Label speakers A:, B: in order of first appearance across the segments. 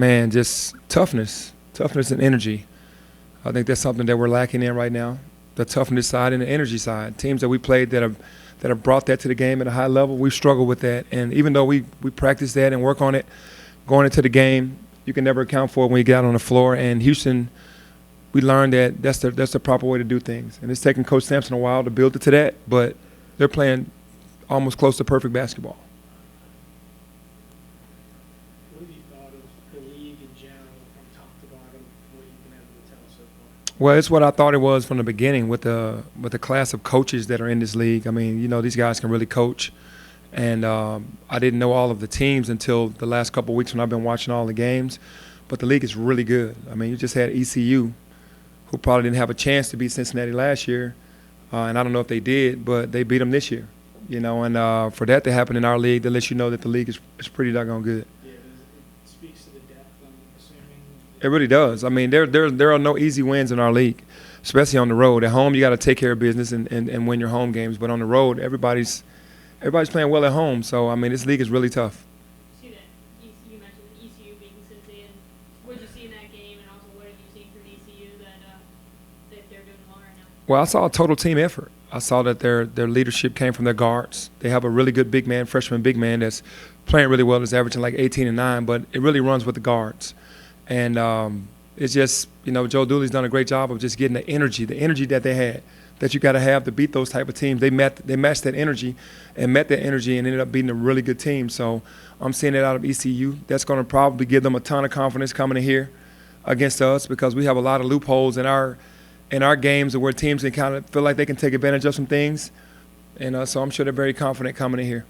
A: Man, just toughness and energy. I think that's something that we're lacking in right now. The toughness side and the energy side. Teams that we played that have brought that to the game at a high level, we've struggled with that. And even though we practice that and work on it going into the game, you can never account for it when you get out on the floor. And Houston, we learned that that's the proper way to do things. And it's taken Coach Sampson a while to build it to that, but they're playing almost close to perfect basketball.
B: What have you thought of the league in general from top to bottom, what you've been able to tell so far?
A: Well, it's what I thought it was from the beginning with the class of coaches that are in this league. I mean, these guys can really coach. And I didn't know all of the teams until the last couple of weeks when I've been watching all the games. But the league is really good. I mean, you just had ECU, who probably didn't have a chance to beat Cincinnati last year. And I don't know if they did, but they beat them this year. And for that to happen in our league, that lets you know that the league is pretty doggone good.
B: Yeah, it speaks to the depth, I'm assuming.
A: It really does. I mean, there are no easy wins in our league, especially on the road. At home, you got to take care of business and win your home games. But on the road, everybody's playing well at home. So, I mean, this league is really tough.
C: See that you mentioned ECU beating Cincinnati. What did you see in that game, and also what have you seen from ECU that they're doing well right now?
A: Well, I saw a total team effort. I saw that their leadership came from their guards. They have a really good big man, freshman big man that's playing really well. That's averaging like 18 and 9, but it really runs with the guards. And it's just, Joe Dooley's done a great job of just getting the energy that they had, that you got to have to beat those type of teams. They matched that energy and met that energy and ended up beating a really good team. So I'm seeing it out of ECU. That's going to probably give them a ton of confidence coming in here against us, because we have a lot of loopholes in our games where teams can kind of feel like they can take advantage of some things. And so I'm sure they're very confident coming in here.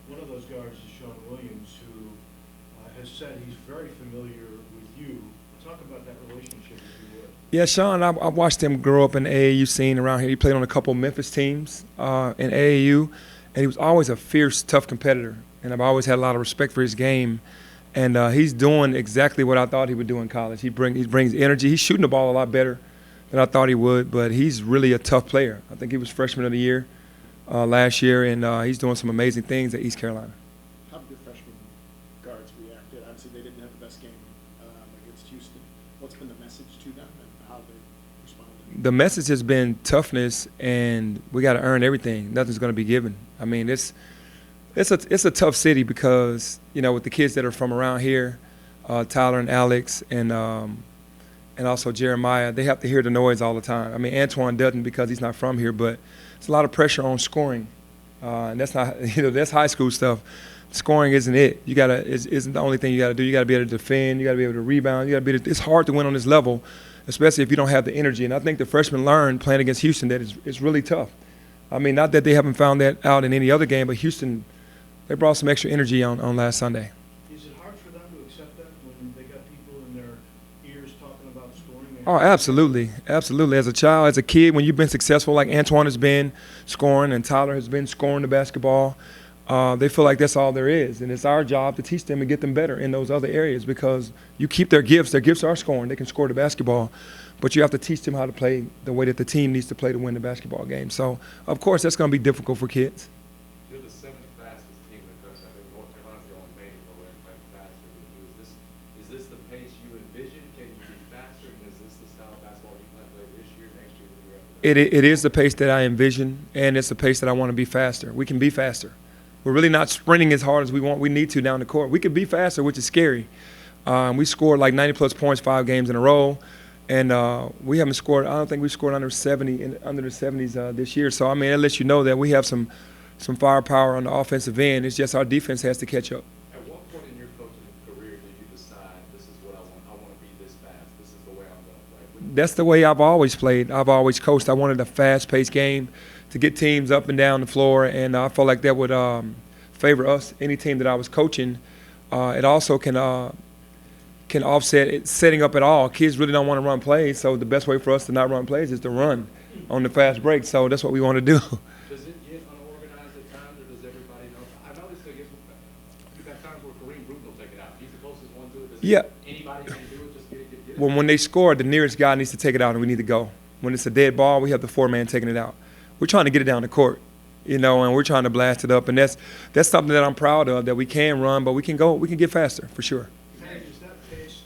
D: One of those guards is Sean Williams, who has said he's very familiar with you. Talk about that relationship, if you would.
A: Yeah, Sean, I watched him grow up in the AAU scene around here. He played on a couple of Memphis teams in AAU, and he was always a fierce, tough competitor. And I've always had a lot of respect for his game. And he's doing exactly what I thought he would do in college. He brings energy. He's shooting the ball a lot better than I thought he would, but he's really a tough player. I think he was freshman of the year last year, and he's doing some amazing things at East Carolina.
E: How did the freshman guards reacted? Obviously, they didn't have the best game against Houston. What's been the message to them and how they responded?
A: The message has been toughness, and we got to earn everything. Nothing's going to be given. I mean, it's a tough city because, with the kids that are from around here, Tyler and Alex and also Jeremiah, they have to hear the noise all the time. I mean, Antoine doesn't because he's not from here, but it's a lot of pressure on scoring. And that's not, that's high school stuff. Scoring isn't it. Isn't the only thing you got to do. You got to be able to defend. You got to be able to rebound. It's hard to win on this level, especially if you don't have the energy. And I think the freshmen learned playing against Houston that it's really tough. I mean, not that they haven't found that out in any other game, but Houston, they brought some extra energy on last Sunday.
D: Is it hard for them to accept that when they got people in their ears talking about scoring?
A: Oh, absolutely. Absolutely. As a child, as a kid, when you've been successful, like Antoine has been scoring and Tyler has been scoring the basketball, they feel like that's all there is. And it's our job to teach them and get them better in those other areas, because you keep their gifts. Their gifts are scoring. They can score the basketball. But you have to teach them how to play the way that the team needs to play to win the basketball game. So, of course, that's going to be difficult for kids.
F: You're the seventh fastest team in the country. I think North Carolina's the only major where we're playing faster than you. Is this the pace you envision? Can you be faster? And is this the style of basketball you plan to play this year, next year, the year after that?
A: It is the pace that I envision, and it's the pace that I want to be faster. We can be faster. We're really not sprinting as hard as we need to down the court. We could be faster, which is scary. We scored like 90-plus points 5 games in a row. And we haven't scored. I don't think we've scored under the 70s this year. So I mean, it lets you know that we have some firepower on the offensive end. It's just our defense has to catch up.
F: At what point in your coaching career did you decide this is what I want? I want to be this fast. This is the way I'm going to play.
A: That's the way I've always played. I've always coached. I wanted a fast-paced game to get teams up and down the floor, and I felt like that would favor us. Any team that I was coaching, it also can offset it setting up at all. Kids really don't want to run plays, so the best way for us to not run plays is to run on the fast break. So that's what we want to do.
F: Does it get unorganized at times, or does everybody know? I noticed you've got times where Kareem Bruton will take it out. He's the closest one to it.
A: Yeah.
F: Anybody can do it, just get it.
A: Well, when they score, the nearest guy needs to take it out, and we need to go. When it's a dead ball, we have the 4-man taking it out. We're trying to get it down the court, and we're trying to blast it up. And that's something that I'm proud of, that we can run, but we can get faster for sure.
D: Is that pace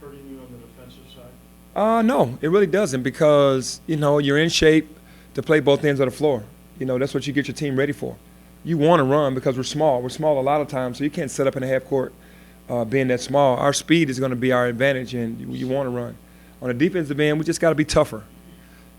D: hurting you on the defensive side?
A: No, it really doesn't because, you're in shape to play both ends of the floor. That's what you get your team ready for. You want to run because we're small. We're small a lot of times, so you can't set up in a half court being that small. Our speed is going to be our advantage, and you want to run. On the defensive end, we just got to be tougher.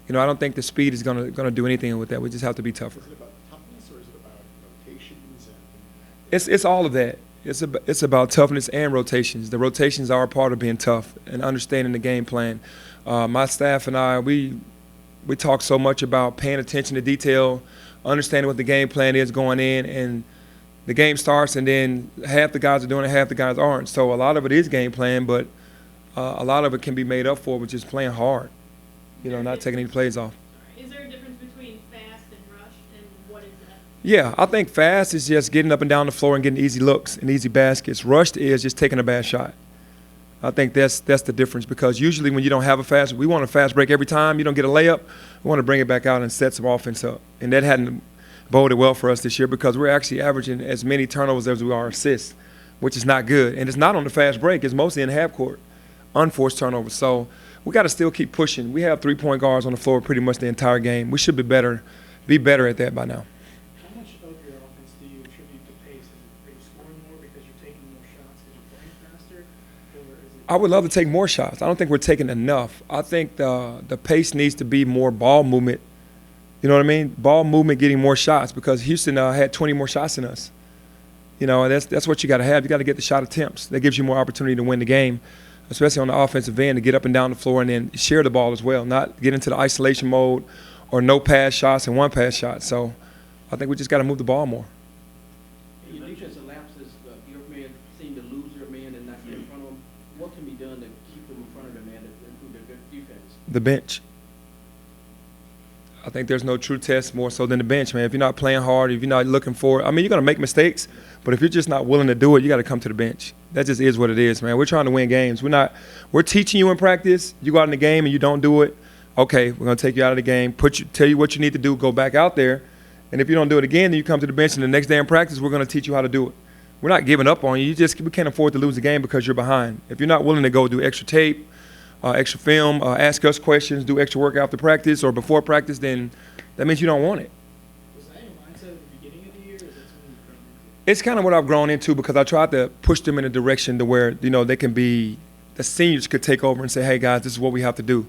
A: I don't think the speed is going to do anything with that. We just have to be tougher.
E: Is it about toughness or is it about rotations?
A: It's all of that. It's about toughness and rotations. The rotations are a part of being tough and understanding the game plan. My staff and I, we talk so much about paying attention to detail, understanding what the game plan is going in, and the game starts, and then half the guys are doing it, half the guys aren't. So a lot of it is game plan, but a lot of it can be made up for with just playing hard, not taking any plays off.
C: Is there a difference between fast and rush, and what is that?
A: Yeah, I think fast is just getting up and down the floor and getting easy looks and easy baskets. Rushed is just taking a bad shot. I think that's the difference because usually when you don't have a fast, we want a fast break every time. You don't get a layup, we want to bring it back out and set some offense up. And that hadn't boded well for us this year because we're actually averaging as many turnovers as we are assists, which is not good. And it's not on the fast break. It's mostly in half court, unforced turnovers. So we got to still keep pushing. We have three-point guards on the floor pretty much the entire game. We should be better at that by now.
B: How much of your offense do you attribute to pace? Are you scoring more because you're taking more shots because you're playing faster? Or is it
A: I would love to take more shots. I don't think we're taking enough. I think the pace needs to be more ball movement. You know what I mean? Ball movement, getting more shots because Houston had 20 more shots than us. That's what you got to have. You got to get the shot attempts. That gives you more opportunity to win the game, especially on the offensive end, to get up and down the floor and then share the ball as well, not get into the isolation mode or no pass shots and one pass shot. So I think we just got to move the ball more.
G: Your defensive lapses, your man seem to lose your man and not get in front of him. What can be done to keep them in front of the man to improve their defense?
A: The bench. I think there's no true test more so than the bench, man. If you're not playing hard, if you're not looking for it, you're going to make mistakes, but if you're just not willing to do it, you got to come to the bench. That just is what it is, man. We're trying to win games. We're teaching you in practice. You go out in the game and you don't do it, okay, we're going to take you out of the game, tell you what you need to do, go back out there, and if you don't do it again, then you come to the bench, and the next day in practice, we're going to teach you how to do it. We're not giving up on you. We can't afford to lose the game because you're behind. If you're not willing to go do extra tape, extra film, ask us questions, do extra work after practice or before practice, then that means you don't want it.
B: was that your mindset at the beginning of the year, or is that something you've grown into?
A: It's kind of what I've grown into because I tried to push them in a direction to where, they can be, the seniors could take over and say, hey, guys, this is what we have to do.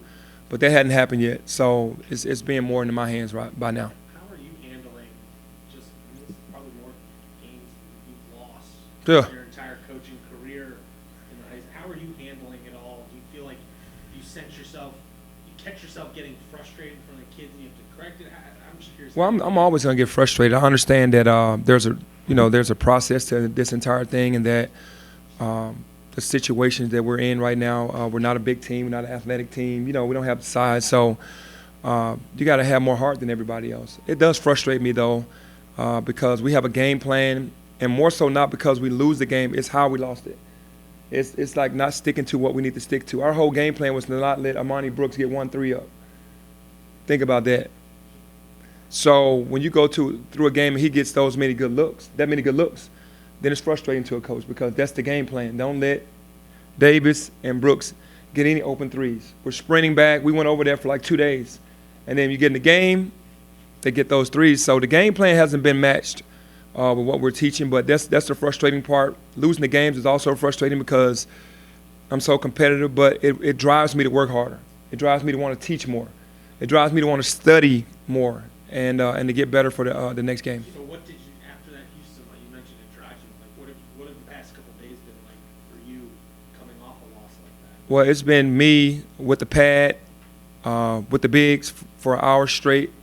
A: But that hadn't happened yet, so it's being more into my hands right by now.
B: How are you handling this is probably more games you've lost
A: Yeah.
B: in your entire coaching career in the high school? How are you handling it all? Do you feel like you catch yourself getting frustrated in front of the kids and you have to correct it? I'm just curious.
A: Well, I'm always going to get frustrated. I understand that there's a process to this entire thing, and that the situations that we're in right now, we're not a big team, we're not an athletic team. We don't have the size, so you got to have more heart than everybody else. It does frustrate me though, because we have a game plan, and more so not because we lose the game, it's how we lost it. It's like not sticking to what we need to stick to. Our whole game plan was to not let Amani Brooks get 1-3 up. Think about that. So when you go through a game and he gets that many good looks, then it's frustrating to a coach because that's the game plan. Don't let Davis and Brooks get any open threes. We're sprinting back. We went over there for like 2 days. And then you get in the game, they get those threes. So the game plan hasn't been matched with what we're teaching, but that's the frustrating part. Losing the games is also frustrating because I'm so competitive, but it drives me to work harder. It drives me to want to teach more. It drives me to want to study more and to get better for the next game.
B: So what did you, after that Houston, like you mentioned it drives you, like what have the past couple of days been like for you coming off a loss like that?
A: Well, it's been me with the pad, with the bigs for hours straight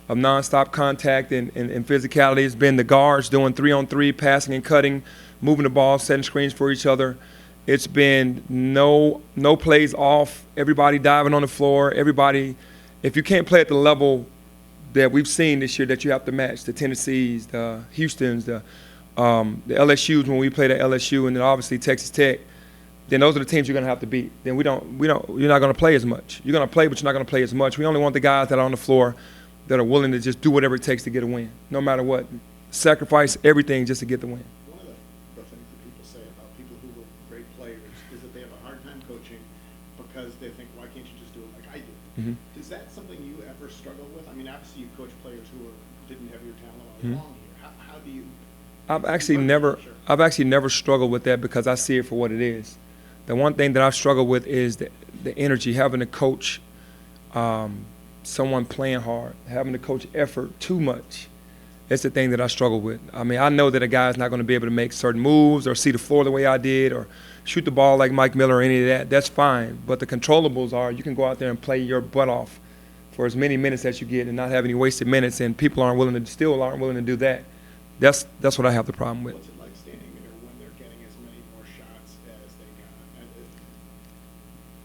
A: of nonstop contact and physicality. It's been the guards doing 3-on-3, passing and cutting, moving the ball, setting screens for each other. It's been no plays off, everybody diving on the floor, everybody. If you can't play at the level that we've seen this year that you have to match, the Tennessees, the Houstons, the LSUs when we played at LSU, and then obviously Texas Tech, then those are the teams you're going to have to beat. Then you're not going to play as much. You're going to play, but you're not going to play as much. We only want the guys that are on the floor that are willing to just do whatever it takes to get a win, no matter what. Sacrifice everything just to get the win.
E: One of the things that people say about people who were great players is that they have a hard time coaching because they think, why can't you just do it like I do?
A: Mhm.
E: Is that something you ever struggle with? I mean, obviously you coach players who didn't have your talent all
A: Mhm.
E: along here. How do you?
A: I've actually never struggled with that because I see it for what it is. The one thing that I've struggled with is the energy, having to coach someone playing hard, having to coach effort too much. It's the thing that I struggle with. I mean, I know that a guy's not going to be able to make certain moves or see the floor the way I did or shoot the ball like Mike Miller or any of that. That's fine. But the controllables are you can go out there and play your butt off for as many minutes as you get and not have any wasted minutes, and people aren't willing to do that. That's what I have the problem with.
E: What's it like standing there when they're getting as many more shots as they got?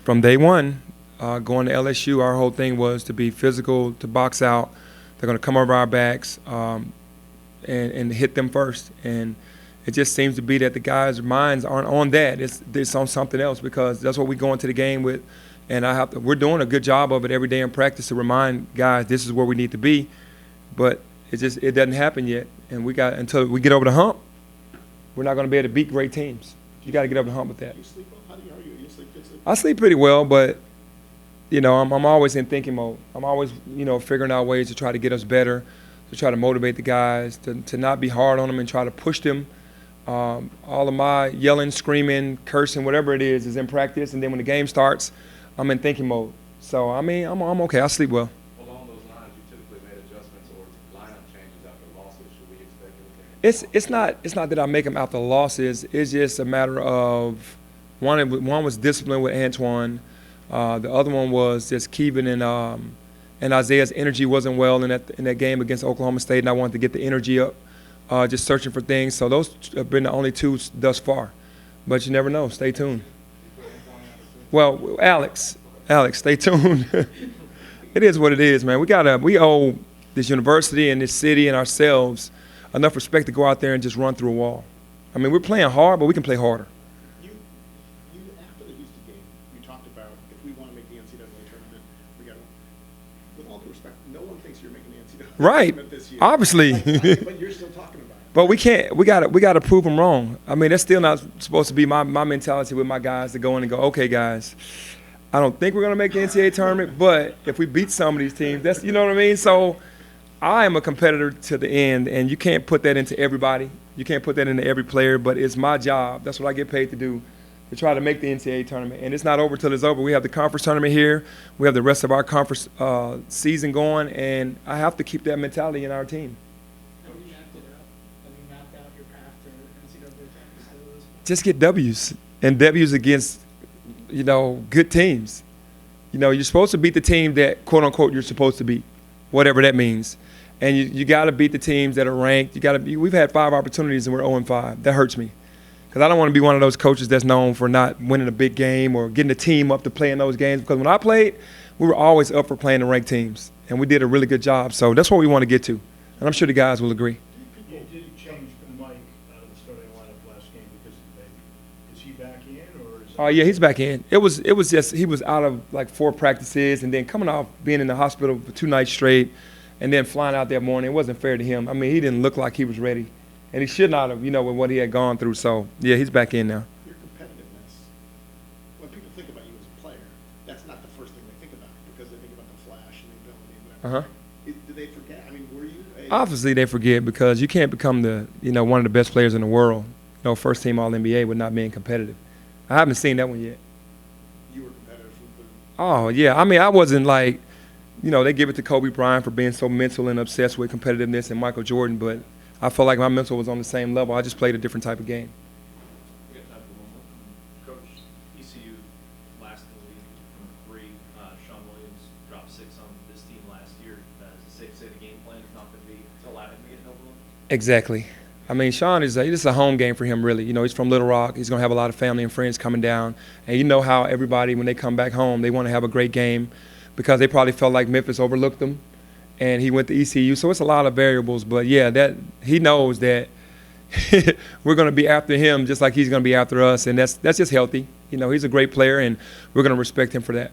A: From day one, going to LSU, our whole thing was to be physical, to box out. They're going to come over our backs and hit them first. And it just seems to be that the guys' minds aren't on that. It's on something else because that's what we go into the game with. And we're doing a good job of it every day in practice to remind guys this is where we need to be. But it doesn't happen yet. And until we get over the hump, we're not going to be able to beat great teams. You got to get over the hump with that.
E: Do you sleep well? How are you? You sleep good sleep?
A: I sleep pretty well, but I'm always in thinking mode. I'm always, figuring out ways to try to get us better, to try to motivate the guys, to not be hard on them and try to push them. All of my yelling, screaming, cursing, whatever it is in practice, and then when the game starts, I'm in thinking mode. So I mean, I'm okay. I sleep well.
F: Along those lines, you typically made adjustments or lineup changes after losses. Should we expect anything?
A: It's not that I make them out the losses. It's just a matter of one was discipline with Antoine. The other one was just Kevin and Isaiah's energy wasn't well in that game against Oklahoma State, and I wanted to get the energy up, just searching for things. So those have been the only two thus far. But you never know. Stay tuned. Well, Alex, stay tuned. It is what it is, man. We owe this university and this city and ourselves enough respect to go out there and just run through a wall. I mean, we're playing hard, but we can play harder.
E: You after the Houston game, you talked about if we want to make the NCAA tournament, we got to. With all due respect, no one thinks you're making the NCAA
A: Right.
E: tournament this year.
A: Obviously.
E: But you're still talking about it.
A: But we can't. We got to prove them wrong. I mean, that's still not supposed to be my mentality with my guys to go in and go, okay, guys, I don't think we're going to make the NCAA tournament, but if we beat some of these teams, that's, you know what I mean? So I am a competitor to the end, and you can't put that into everybody. You can't put that into every player, but it's my job. That's what I get paid to do, to try to make the NCAA tournament. And it's not over till it's over. We have the conference tournament here. We have the rest of our conference season going, and I have to keep that mentality in our team.
B: Have you mapped it out? Have you mapped out your path to NCAA tournament?
A: Just get W's, and W's against, good teams. You're supposed to beat the team that, quote unquote, you're supposed to beat, whatever that means. And you got to beat the teams that are ranked. We've had 5 opportunities and we're 0-5. That hurts me, because I don't want to be one of those coaches that's known for not winning a big game or getting a team up to play in those games. Because when I played, we were always up for playing the ranked teams, and we did a really good job. So that's what we want to get to, and I'm sure the guys will agree.
D: Did he change Mike out of the starting lineup last game because of the baby? Is he back in, or is?
A: Oh yeah, he's back in. It was just he was out of like 4 practices, and then coming off being in the hospital for 2 nights straight, and then flying out that morning. It wasn't fair to him. I mean, he didn't look like he was ready, and he should not have, with what he had gone through. So yeah, he's back in now.
E: Your competitiveness. When people think about you as a player, that's not the first thing they think about, because they think about the flash and the ability and whatever. Do they forget? I mean, were you
A: Obviously, they forget, because you can't become one of the best players in the world, first team All-NBA with not being competitive. I haven't seen that one yet.
E: You were competitive from the
A: Oh yeah, I mean, I wasn't like, they give it to Kobe Bryant for being so mental and obsessed with competitiveness, and Michael Jordan, but I felt like my mental was on the same level. I just played a different type of game.
H: We got time for one more. Coach, ECU last in the league from 3. Sean Williams dropped 6 on this team last year. Is it safe to say the game plan is not going to be to allow him to get an open look?
A: Exactly. I mean, Sean this is a home game for him, really. He's from Little Rock. He's going to have a lot of family and friends coming down. And you know how everybody, when they come back home, they want to have a great game, because they probably felt like Memphis overlooked them, and he went to ECU. So it's a lot of variables. But, yeah, that he knows that we're going to be after him just like he's going to be after us, and that's just healthy. He's a great player, and we're going to respect him for that.